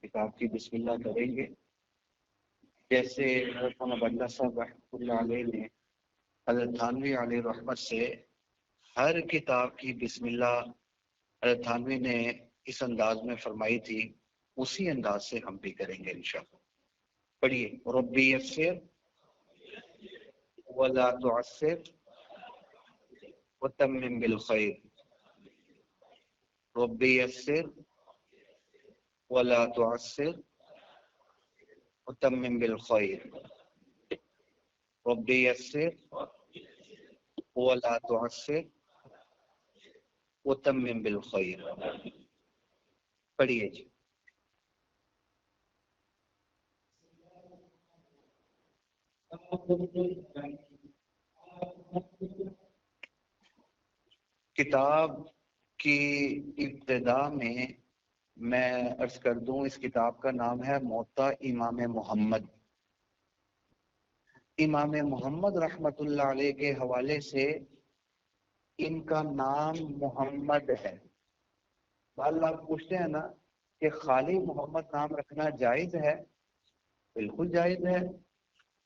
کتاب کی بسم اللہ کریں گے. جیسے حضرت مولانا بندہ صاحب رحمۃ اللہ علیہ نے حضرت تھانوی علیہ رحمت سے ہر کتاب کی بسم اللہ حضرت تھانوی نے اس انداز میں فرمائی تھی، اسی انداز سے ہم بھی کریں گے انشاءاللہ. پڑھیے. ربی یسر ولا تعسر وتمم بالخیر. ربی یسر ولا تعسر وتمم بالخیر. ربی یسر ولا تعسر وتمم بالخیر. پڑھیے جی. کتاب کی ابتدا میں عرض کر دوں، اس کتاب کا نام ہے موطا امام محمد. امام محمد رحمت اللہ علیہ کے حوالے سے ان کا نام محمد ہے. آپ پوچھتے ہیں نا کہ خالی محمد نام رکھنا جائز ہے؟ بالکل جائز ہے.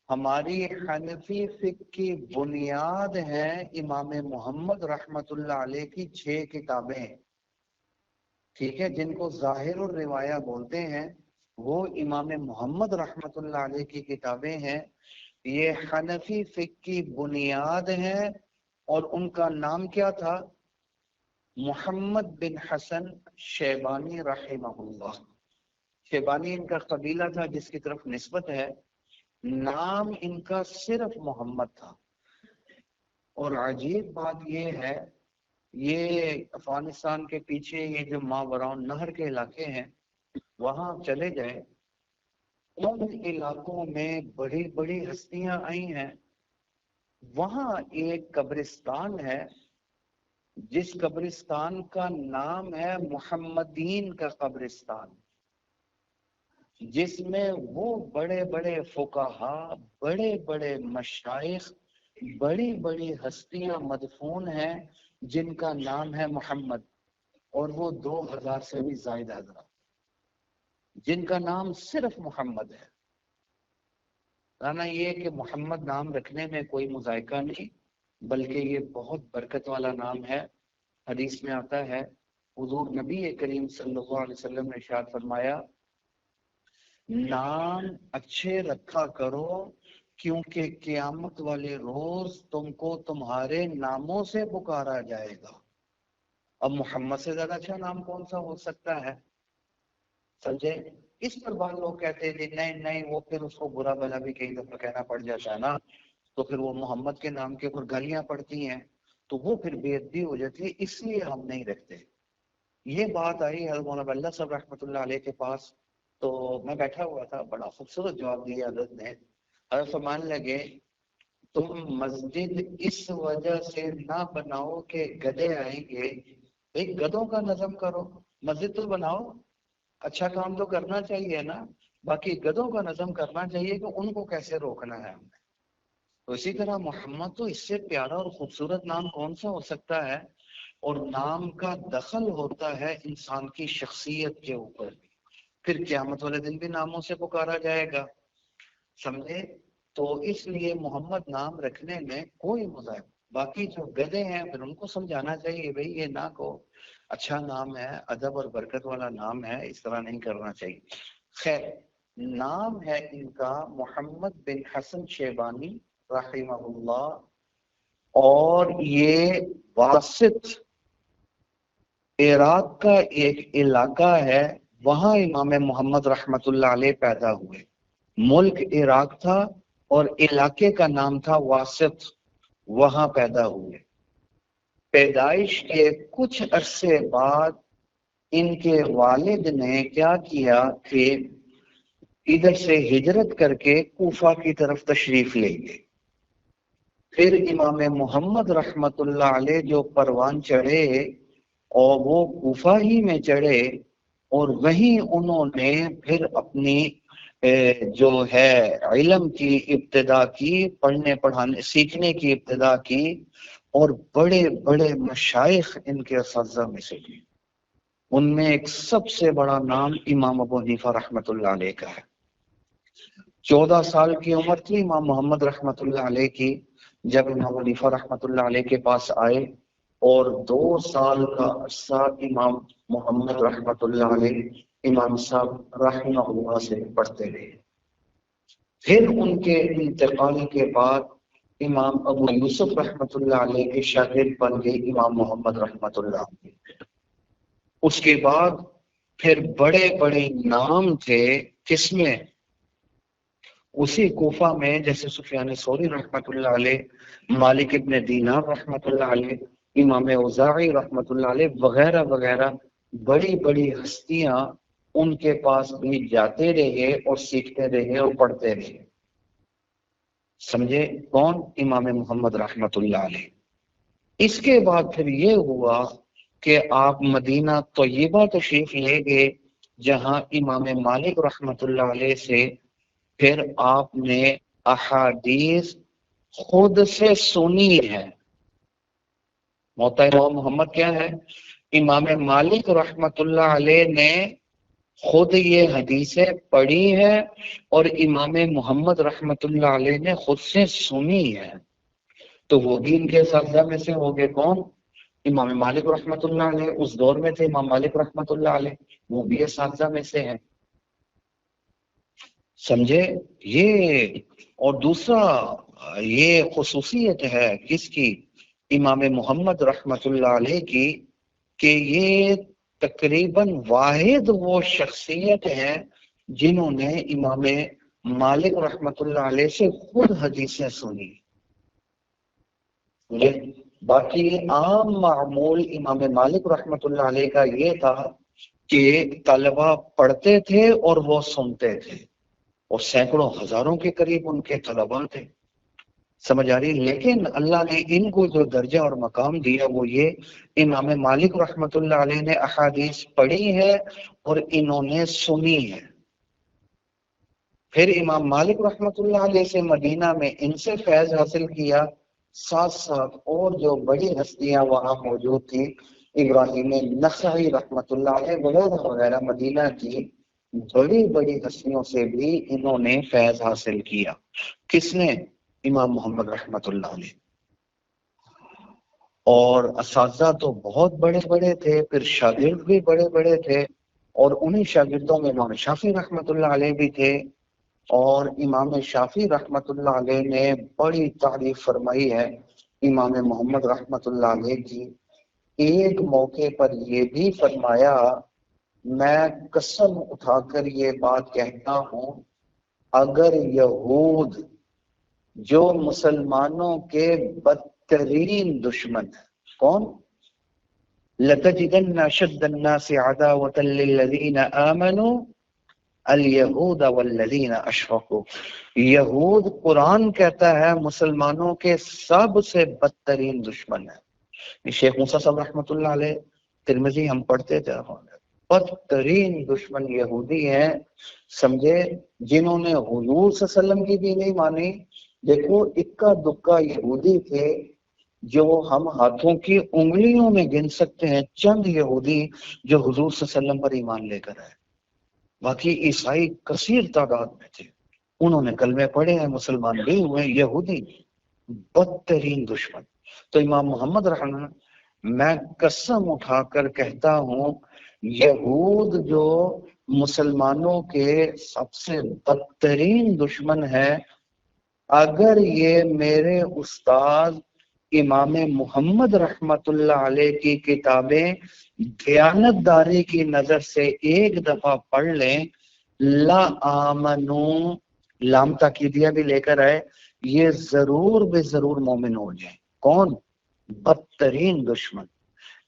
ہماری حنفی فقہ کی بنیاد ہیں امام محمد رحمت اللہ علیہ کی 6 کتابیں. ٹھیک ہے، جن کو ظاہر الروایہ بولتے ہیں وہ امام محمد رحمت اللہ علیہ کی کتابیں ہیں. یہ حنفی فقہ کی بنیاد ہیں اور ان کا نام کیا تھا؟ محمد بن حسن شیبانی رحمہ اللہ. شیبانی ان کا قبیلہ تھا جس کی طرف نسبت ہے. نام ان کا صرف محمد تھا. اور عجیب بات یہ ہے، یہ افغانستان کے پیچھے یہ جو ماوراء نہر کے علاقے ہیں، وہاں چلے جائیں، ان علاقوں میں بڑی بڑی ہستیاں آئی ہیں. وہاں ایک قبرستان ہے جس قبرستان کا نام ہے محمدین کا قبرستان، جس میں وہ بڑے بڑے فقہا، بڑے بڑے مشائخ، بڑی بڑی ہستیاں مدفون ہیں جن کا نام ہے محمد. اور وہ 2000 سے بھی زائد حضرات جن کا نام صرف محمد ہے. رانا یہ کہ محمد نام رکھنے میں کوئی مذائقہ نہیں، بلکہ یہ بہت برکت والا نام ہے. حدیث میں آتا ہے، حضور نبی کریم صلی اللہ علیہ وسلم نے ارشاد فرمایا، نام اچھے رکھا کرو کیونکہ قیامت والے روز تم کو تمہارے ناموں سے پکارا جائے گا. اب محمد سے زیادہ اچھا نام کون سا ہو سکتا ہے؟ سمجھے؟ اس پر بعض لوگ کہتے ہیں نہیں وہ پھر اس کو برا بھلا بھی کئی دفعہ کہنا پڑ جاتا ہے نا، تو پھر وہ محمد کے نام کے اوپر گالیاں پڑتی ہیں تو وہ پھر بے ادبی ہو جاتی ہے، اس لیے ہم نہیں رکھتے. یہ بات آئی حضرت مولانا بندہ صاحب رحمۃ اللہ علیہ کے پاس، تو میں بیٹھا ہوا تھا، بڑا خوبصورت جواب دیا حضرت نے. حضرت فرمانے لگے، تم مسجد اس وجہ سے نہ بناؤ کہ گدھے آئیں گے، ایک گدھوں کا نظم کرو. مسجد تو بناؤ، اچھا کام تو کرنا چاہیے نا، باقی گدھوں کا نظم کرنا چاہیے کہ ان کو کیسے روکنا ہے ہم نے. تو اسی طرح محمد تو اس سے پیارا اور خوبصورت نام کون سا ہو سکتا ہے؟ اور نام کا دخل ہوتا ہے انسان کی شخصیت کے اوپر. پھر قیامت والے دن بھی ناموں سے پکارا جائے گا. سمجھے؟ تو اس لیے محمد نام رکھنے میں کوئی مذائق. باقی جو گدھے ہیں پھر ان کو سمجھانا چاہیے، بھئی یہ نہ کو اچھا نام ہے، ادب اور برکت والا نام ہے، اس طرح نہیں کرنا چاہیے. خیر، نام ہے ان کا محمد بن حسن شیبانی رحمہ اللہ، اور یہ واسط عراق کا ایک علاقہ ہے، وہاں امام محمد رحمت اللہ علیہ پیدا ہوئے. ملک عراق تھا اور علاقے کا نام تھا واسط، وہاں پیدا ہوئے. پیدائش کے کچھ عرصے بعد ان کے والد نے کیا کیا کہ ادھر سے ہجرت کر کے کوفہ کی طرف تشریف لے گئے. پھر امام محمد رحمت اللہ علیہ جو پروان چڑھے اور وہ کوفہ ہی میں چڑھے، اور وہیں انہوں نے پھر اپنی جو ہے علم کی ابتدا کی، پڑھنے پڑھانے سیکھنے کی ابتدا کی، اور بڑے بڑے مشائخ ان کے اساتذہ میں سے بھی. ان میں ایک سب سے بڑا نام امام ابو حنیفہ رحمۃ اللہ علیہ کا ہے۔ 14 سال کی عمر تھی امام محمد رحمۃ اللہ علیہ کی جب امام حنیفہ رحمۃ اللہ علیہ کے پاس آئے، اور 2 سال کا عرصہ امام محمد رحمۃ اللہ علیہ امام صاحب رحمہ اللہ سے پڑھتے رہے۔ پھر ان کے انتقال کے بعد امام ابو یوسف رحمۃ اللہ علیہ کے شاگرد بن گئے امام محمد رحمۃ اللہ علیہ۔ اس کے بعد پھر بڑے بڑے نام تھے کس میں؟ اسی کوفہ میں، جیسے سفیان ثوری رحمۃ اللہ علیہ، مالک ابن دینار رحمۃ اللہ علیہ، امام اوزاعی رحمۃ اللہ علیہ وغیرہ وغیرہ بڑی بڑی ہستیاں ان کے پاس بھی جاتے رہے اور سیکھتے رہے اور پڑھتے رہے۔ سمجھے؟ کون؟ امام محمد رحمۃ اللہ علیہ۔ اس کے بعد پھر یہ ہوا کہ آپ مدینہ طیبہ تشریف لے گئے، جہاں امام مالک رحمۃ اللہ علیہ سے پھر آپ نے احادیث خود سے سنی ہے۔ موطا امام محمد کیا ہے؟ امام مالک رحمۃ اللہ علیہ نے خود یہ حدیثیں پڑھی ہے اور امام محمد رحمۃ اللہ علیہ نے خود سے سنی ہے، تو وہ بھی ان کے اساتذہ میں سے ہو گئے۔ کون؟ امام مالک رحمۃ اللہ علیہ، اس دور میں تھے امام مالک رحمۃ اللہ علیہ، وہ بھی اساتذہ میں سے ہیں۔ سمجھے یہ؟ اور دوسرا یہ خصوصیت ہے کس کی؟ امام محمد رحمۃ اللہ علیہ کی، کہ یہ تقریباً واحد وہ شخصیت ہیں جنہوں نے امام مالک رحمۃ اللہ علیہ سے خود حدیثیں سنی۔ باقی عام معمول امام مالک رحمۃ اللہ علیہ کا یہ تھا کہ طلبہ پڑھتے تھے اور وہ سنتے تھے، اور سینکڑوں ہزاروں کے قریب ان کے طلبہ تھے۔ سمجھ آ رہی؟ لیکن اللہ نے ان کو جو درجہ اور مقام دیا وہ یہ، امام مالک رحمۃ اللہ علیہ نے احادیث پڑھی ہے اور انہوں نے سنی ہے۔ پھر امام مالک رحمۃ اللہ علیہ سے مدینہ میں ان سے فیض حاصل کیا، ساتھ ساتھ اور جو بڑی ہستیاں وہاں موجود تھیں، ابراہیم نخعی رحمۃ اللہ علیہ وغیرہ وغیرہ، مدینہ کی بڑی بڑی ہستیوں سے بھی انہوں نے فیض حاصل کیا۔ کس نے؟ امام محمد رحمۃ اللہ علیہ۔ اور اساتذہ تو بہت بڑے بڑے تھے، پھر شاگرد بھی بڑے بڑے تھے، اور انہی شاگردوں میں امام شافعی رحمۃ اللہ علیہ بھی تھے، اور امام شافعی رحمۃ اللہ علیہ نے بڑی تعریف فرمائی ہے امام محمد رحمۃ اللہ علیہ کی۔ ایک موقع پر یہ بھی فرمایا، میں قسم اٹھا کر یہ بات کہتا ہوں، اگر یہود جو مسلمانوں کے بدترین دشمن ہیں، کون؟ لَتَجِدَنَّ أَشَدَّ النَّاسِ عَدَاوَةً لِلَّذِينَ آمَنُوا الْيَهُودَ وَالَّذِينَ أَشْرَكُوا، یہود قرآن کہتا ہے مسلمانوں کے سب سے بدترین دشمن ہے۔ شیخ موسیٰ صاحب رحمۃ اللہ علیہ ترمذی ہم پڑھتے تھے، بدترین دشمن یہودی ہیں، سمجھے، جنہوں نے حضور صلی اللہ علیہ وسلم کی بھی نہیں مانی۔ دیکھو اکا دکا یہودی تھے جو ہم ہاتھوں کی انگلیوں میں گن سکتے ہیں، چند یہودی جو حضور صلی اللہ علیہ وسلم پر ایمان لے کر آئے، باقی عیسائی کثیر تعداد میں تھے، انہوں نے کلمے پڑھے ہیں، مسلمان بھی ہوئے، یہودی بدترین دشمن۔ تو امام محمد رحمہ، میں قسم اٹھا کر کہتا ہوں، یہود جو مسلمانوں کے سب سے بدترین دشمن ہے، اگر یہ میرے استاد امام محمد رحمت اللہ علیہ کی کتابیں دیانتداری کی نظر سے ایک دفعہ پڑھ لیں، لا آمنو، لام تاکیدیہ بھی لے کر آئے، یہ ضرور بے ضرور مومن ہو جائیں۔ کون؟ بدترین دشمن۔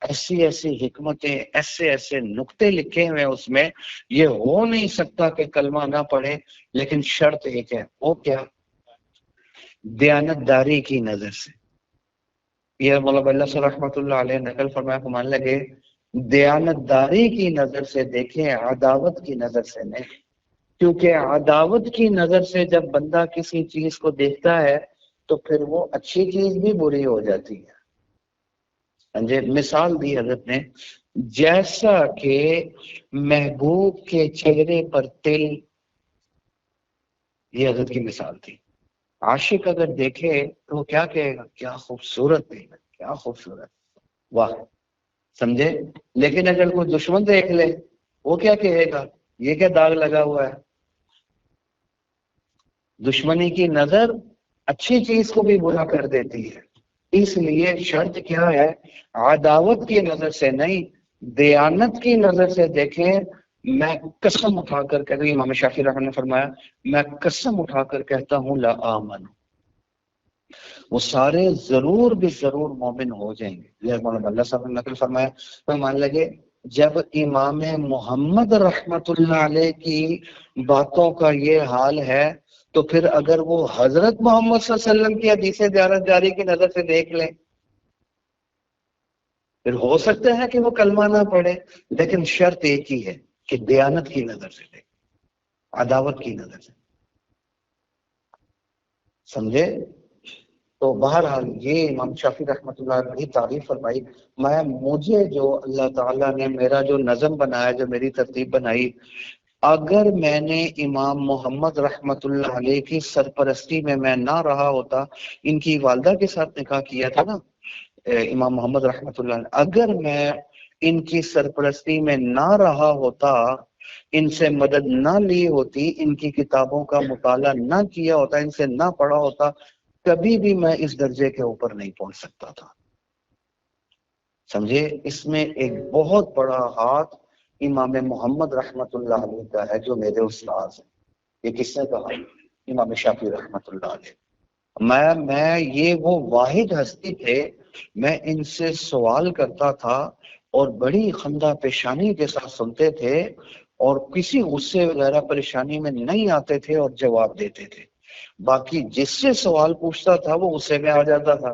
ایسی ایسی حکمتیں، ایسے ایسے نقطے لکھے ہوئے اس میں، یہ ہو نہیں سکتا کہ کلمہ نہ پڑھے، لیکن شرط ایک ہے، وہ کیا؟ دیانتداری کی نظر سے۔ یہ مولانا اللہ صلی رحمۃ اللہ علیہ نقل فرمایا، فرمان لگے دیانتداری کی نظر سے دیکھیں، عداوت کی نظر سے نہیں، کیونکہ عداوت کی نظر سے جب بندہ کسی چیز کو دیکھتا ہے تو پھر وہ اچھی چیز بھی بری ہو جاتی ہے۔ مثال دی حضرت نے، جیسا کہ محبوب کے چہرے پر تل، یہ حضرت کی مثال تھی. عاشق اگر دیکھے تو وہ کیا کہے گا؟ کیا خوبصورت ہے، کیا خوبصورت، واہ. سمجھے؟ لیکن اگر کوئی دشمن دیکھ لے وہ کیا کہے گا؟ یہ کیا داغ لگا ہوا ہے. دشمنی کی نظر اچھی چیز کو بھی برا کر دیتی ہے. اس لیے شرط کیا ہے؟ عداوت کی نظر سے نہیں، دیانت کی نظر سے دیکھیں. میں قسم اٹھا کر کہتا ہوں، امام شافعی رحمہ اللہ نے فرمایا، میں قسم اٹھا کر کہتا ہوں لا آمن، وہ سارے ضرور بھی ضرور مومن ہو جائیں گے. مولانا اللہ صاحب نے نقل فرمایا، تو مان لگے جب امام محمد رحمت اللہ علیہ کی باتوں کا یہ حال ہے تو پھر اگر وہ حضرت محمد صلی اللہ علیہ وسلم کی حدیث دیانت جاری کی نظر سے دیکھ لیں، پھر ہو سکتا ہے کہ وہ کلمہ نہ پڑھے، لیکن شرط ایک ہی ہے کہ دیانت کی نظر سے دیکھ، عداوت کی نظر سے. سمجھے؟ تو بہرحال یہ امام شافعی رحمۃ اللہ علیہ کی تعریف فرمائی. مجھے جو اللہ تعالیٰ نے میرا جو نظم بنایا، جو میری ترتیب بنائی، اگر میں نے امام محمد رحمت اللہ علیہ کی سرپرستی میں نہ رہا ہوتا، ان کی والدہ کے ساتھ نکاح کیا تھا نا امام محمد رحمت اللہ علیہ، اگر میں ان کی سرپرستی میں نہ رہا ہوتا، ان سے مدد نہ لی ہوتی، ان کی کتابوں کا مطالعہ نہ کیا ہوتا، ان سے نہ پڑھا ہوتا، کبھی بھی میں اس درجے کے اوپر نہیں پہنچ سکتا تھا. سمجھے؟ اس میں ایک بہت بڑا ہاتھ امام محمد رحمت اللہ علیہ کا ہے جو میرے استاد ہیں. یہ کس نے کہا؟ امام شافعی رحمت اللہ علیہ. میں یہ وہ واحد ہستی تھے، میں ان سے سوال کرتا تھا اور بڑی خندہ پیشانی کے ساتھ سنتے تھے اور کسی غصے وغیرہ پریشانی میں نہیں آتے تھے اور جواب دیتے تھے. باقی جس سے سوال پوچھتا تھا وہ غصے میں آ جاتا تھا.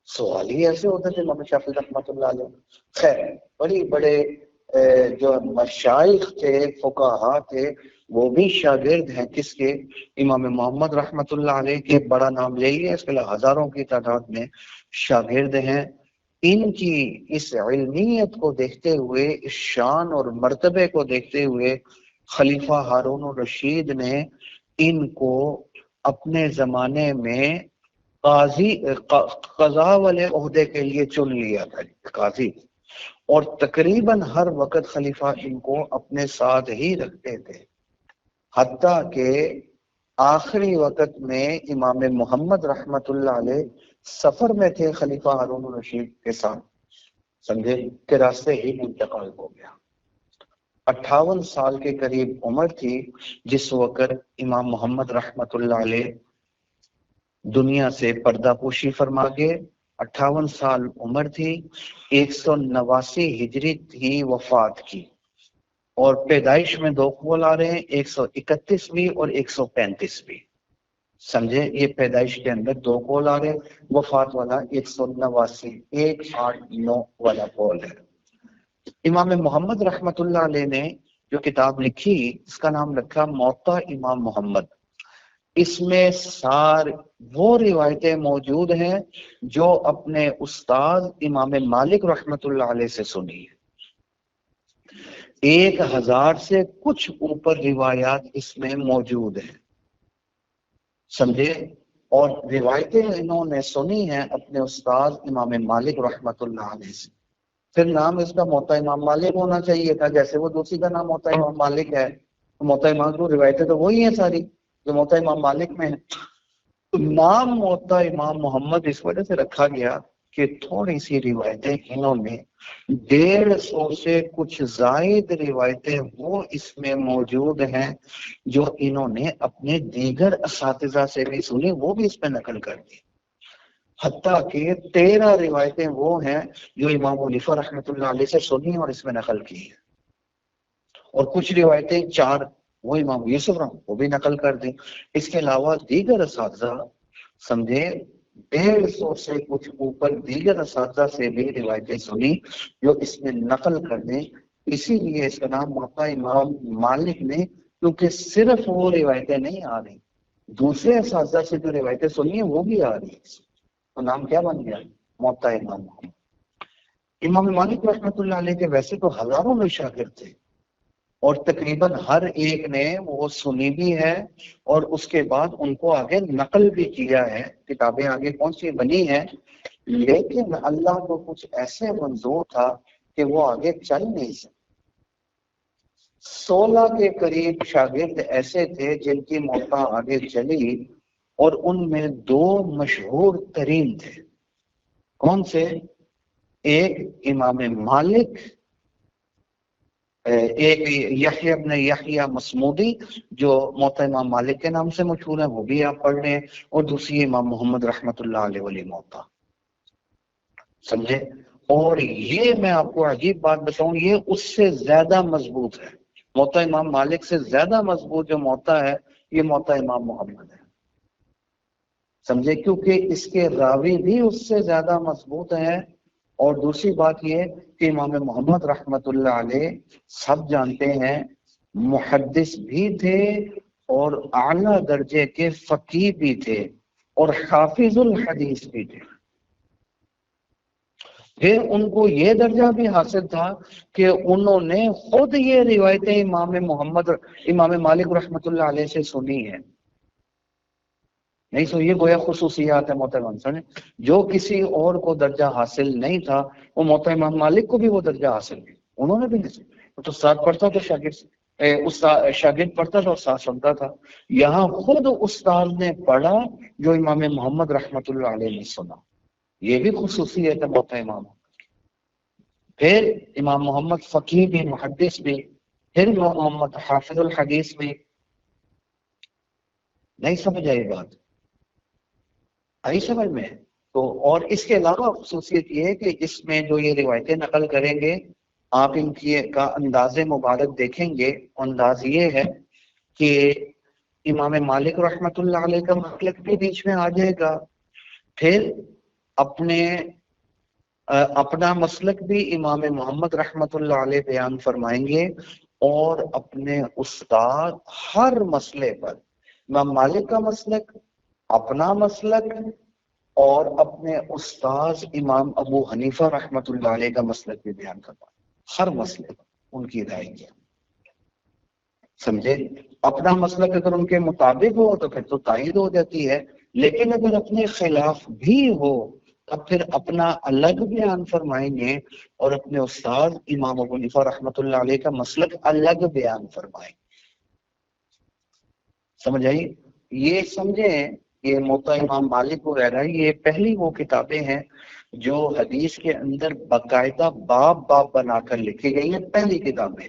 سوال ہی ایسے ہوتے تھے امام شافعی رحمۃ اللہ علیہ. خیر، بڑی بڑے جو مشائخ تھے، فقہا تھے، وہ بھی شاگرد ہیں کس کے؟ امام محمد رحمت اللہ علیہ کے. بڑا نام یہی ہے، اس کے علاوہ ہزاروں کی تعداد میں شاگرد ہیں. ان کی اس علمیت کو دیکھتے ہوئے، اس شان اور مرتبے کو دیکھتے ہوئے، خلیفہ ہارون الرشید نے ان کو اپنے زمانے میں قضاء والے عہدے کے لیے چن لیا تھا، قاضی. اور تقریباً ہر وقت خلیفہ ان کو اپنے ساتھ ہی رکھتے تھے، حتیٰ کہ آخری وقت میں امام محمد رحمت اللہ علیہ سفر میں تھے خلیفہ ہارون الرشید کے ساتھ، سمجھے کہ راستے ہی انتقال ہو گیا. 58 سال کے قریب عمر تھی جس وقت امام محمد رحمت اللہ علیہ دنیا سے پردہ پوشی فرما گئے. 58 سال عمر تھی، 189 ہجری تھی وفات کی، اور پیدائش میں دو قول آ رہے ہیں، 131ویں اور 135ویں. سمجھے؟ یہ پیدائش کے اندر دو قول آ رہے ہیں، وفات والا 189 189 والا قول ہے. امام محمد رحمت اللہ علیہ نے جو کتاب لکھی اس کا نام رکھا موطا امام محمد. اس میں وہ روایتیں موجود ہیں جو اپنے استاد امام مالک رحمت اللہ علیہ سے سنی ہے. 1000 سے کچھ اوپر روایات اس میں موجود ہیں، سمجھے؟ اور روایتیں انہوں نے سنی ہیں اپنے استاد امام مالک رحمت اللہ علیہ سے. پھر نام اس کا موطا امام مالک ہونا چاہیے تھا، جیسے وہ دوسری کا نام موطا امام مالک ہے. موطا امام کو روایتیں تو وہی ہیں ساری جو موطا امام مالک میں ہے. تو نام موطا امام محمد اس وجہ سے رکھا گیا کہ تھوڑی سی روایتیں انہوں نے 150 سے کچھ زائد روایتیں وہ اس میں موجود ہیں جو انہوں نے اپنے دیگر اساتذہ سے بھی سنی، وہ بھی اس میں نقل کر دی. حتیٰ کہ 13 روایتیں وہ ہیں جو امام حنیفہ رحمۃ اللہ علیہ سے سنی اور اس میں نقل کی ہے، اور کچھ روایتیں 4 وہ امام یوسف وہ بھی نقل کر دیں. اس کے علاوہ دیگر اساتذہ، سمجھے، 150 سے کچھ اوپر دیگر اساتذہ سے بھی روایتیں سنی جو اس میں نقل کر دیں. اسی لیے اس کا نام موطا امام مالک نے، کیونکہ صرف وہ روایتیں نہیں آ رہی، دوسرے اساتذہ سے جو روایتیں سنی ہیں وہ بھی آ رہی ہیں، تو نام کیا بن گیا؟ موطا امام محمد. امام مالک رحمۃ اللہ علیہ کے ویسے تو ہزاروں میں شاگرد تھے، اور تقریباً ہر ایک نے وہ سنی بھی ہے اور اس کے بعد ان کو آگے نقل بھی کیا ہے، کتابیں آگے کون سی بنی ہیں، لیکن اللہ کو کچھ ایسے منظور تھا کہ وہ آگے چل نہیں سکتے۔ 16 کے قریب شاگرد ایسے تھے جن کی موقع آگے چلی، اور ان میں 2 مشہور ترین تھے۔ کون سے؟ ایک امام مالک، ایک یحییٰ ابن یحییٰ مصمودی جو موطا امام مالک کے نام سے مشہور ہے، وہ بھی آپ پڑھ لیں، اور دوسری امام محمد رحمت اللہ علیہ ولی موطا، سمجھے؟ اور یہ میں آپ کو عجیب بات بتاؤں، یہ اس سے زیادہ مضبوط ہے، موطا امام مالک سے زیادہ مضبوط جو موطا ہے یہ موطا امام محمد ہے، سمجھے؟ کیونکہ اس کے راوی بھی اس سے زیادہ مضبوط ہیں، اور دوسری بات یہ کہ امام محمد رحمت اللہ علیہ سب جانتے ہیں محدث بھی تھے اور اعلیٰ درجے کے فقیہ بھی تھے اور حافظ الحدیث بھی تھے۔ پھر ان کو یہ درجہ بھی حاصل تھا کہ انہوں نے خود یہ روایتیں امام مالک رحمت اللہ علیہ سے سنی ہیں۔ نہیں سو یہ گویا خصوصیات ہے محترم، سمجھے؟ جو کسی اور کو درجہ حاصل نہیں تھا وہ موطا امام مالک کو بھی وہ درجہ حاصل نہیں، انہوں نے بھی نہیں سنا، تو استاد پڑھتا تو شاگرد پڑھتا تھا اور استاد سنتا تھا۔ یہاں خود استاد نے پڑھا جو امام محمد رحمت اللہ علیہ نے سنا، یہ بھی خصوصیت ہے موطا امام۔ پھر امام محمد فقیہ بھی، محدث بھی، پھر امام محمد حافظ الحدیث بھی۔ نہیں سمجھ آئی بات؟ آئی سمجھ میں؟ تو اور اس کے علاوہ خصوصیت یہ ہے کہ اس میں جو یہ روایتیں نقل کریں گے آپ ان کی کا انداز مبارک دیکھیں گے، انداز یہ ہے کہ امام مالک رحمت اللہ علیہ کا مسلک بھی بیچ میں آ جائے گا، پھر اپنا مسلک بھی امام محمد رحمت اللہ علیہ بیان فرمائیں گے، اور اپنے استاد ہر مسئلے پر امام مالک کا مسلک، اپنا مسلک، اور اپنے استاد امام ابو حنیفہ رحمت اللہ علیہ کا مسلک بھی بیان کرتا ہر مسئلے پر ان کی رائے کیا، سمجھے؟ اپنا مسلک اگر ان کے مطابق ہو تو پھر تو تائید ہو جاتی ہے، لیکن اگر اپنے خلاف بھی ہو تب پھر اپنا الگ بیان فرمائیں گے اور اپنے استاد امام ابو حنیفہ رحمت اللہ علیہ کا مسلک الگ بیان فرمائیں گے، سمجھ آئی؟ یہ سمجھیں یہ موطا امام مالک وغیرہ یہ پہلی وہ کتابیں ہیں جو حدیث کے اندر باقاعدہ باب باب بنا کر لکھی گئی ہیں، پہلی کتابیں،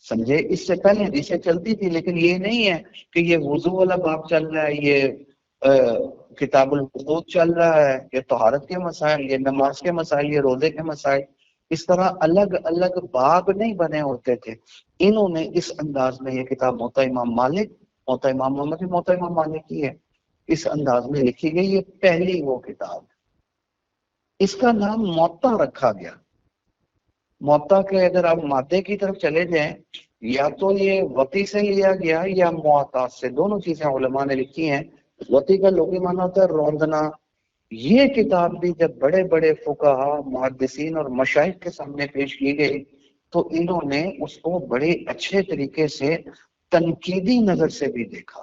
سمجھے؟ اس سے پہلے حدیثیں چلتی تھی لیکن یہ نہیں ہے کہ یہ وضو والا باب چل رہا ہے، یہ کتاب الوضو چل رہا ہے، یہ طہارت کے مسائل، یہ نماز کے مسائل، یہ روزے کے مسائل، اس طرح الگ الگ باب نہیں بنے ہوتے تھے۔ انہوں نے اس انداز میں یہ کتاب موطا امام مالک، موطا امام محمد، موطا امام مالک کی ہے، اس انداز میں لکھی گئی، یہ پہلی وہ کتاب، اس کا نام موطا رکھا گیا۔ موطا کے اگر آپ مادے کی طرف چلے جائیں یا تو یہ وطی سے لیا گیا یا معطات سے، دونوں چیزیں علماء نے لکھی ہیں۔ وطی کا لغوی معنی ہوتا ہے روندنا۔ یہ کتاب بھی جب بڑے بڑے فقہا، محدثین اور مشائخ کے سامنے پیش کی گئی تو انہوں نے اس کو بڑے اچھے طریقے سے تنقیدی نظر سے بھی دیکھا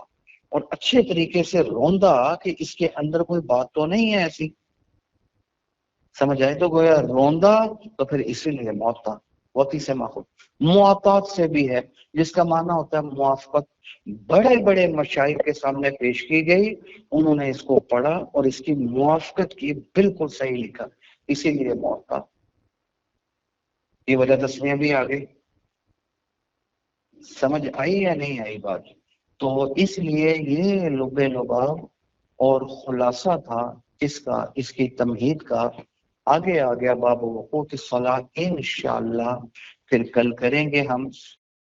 اور اچھے طریقے سے روندا کہ اس کے اندر کوئی بات تو نہیں ہے ایسی، سمجھ آئے؟ تو گویا روندا تو پھر اسی لیے موطا وطی سے ماخوذ، معطات سے بھی ہے جس کا معنی ہوتا ہے موافقت، بڑے بڑے مشائخ کے سامنے پیش کی گئی، انہوں نے اس کو پڑھا اور اس کی موافقت کی، بالکل صحیح لکھا، اسی لیے موطا۔ یہ وجہ تسمیہ بھی آ گئی، سمجھ آئی یا نہیں آئی بات؟ تو اس لیے یہ لب لباب اور خلاصہ تھا اس کی تمہید کا۔ آگے آ گیا باب وقوت الصلاۃ، انشاءاللہ پھر کل کریں گے ہم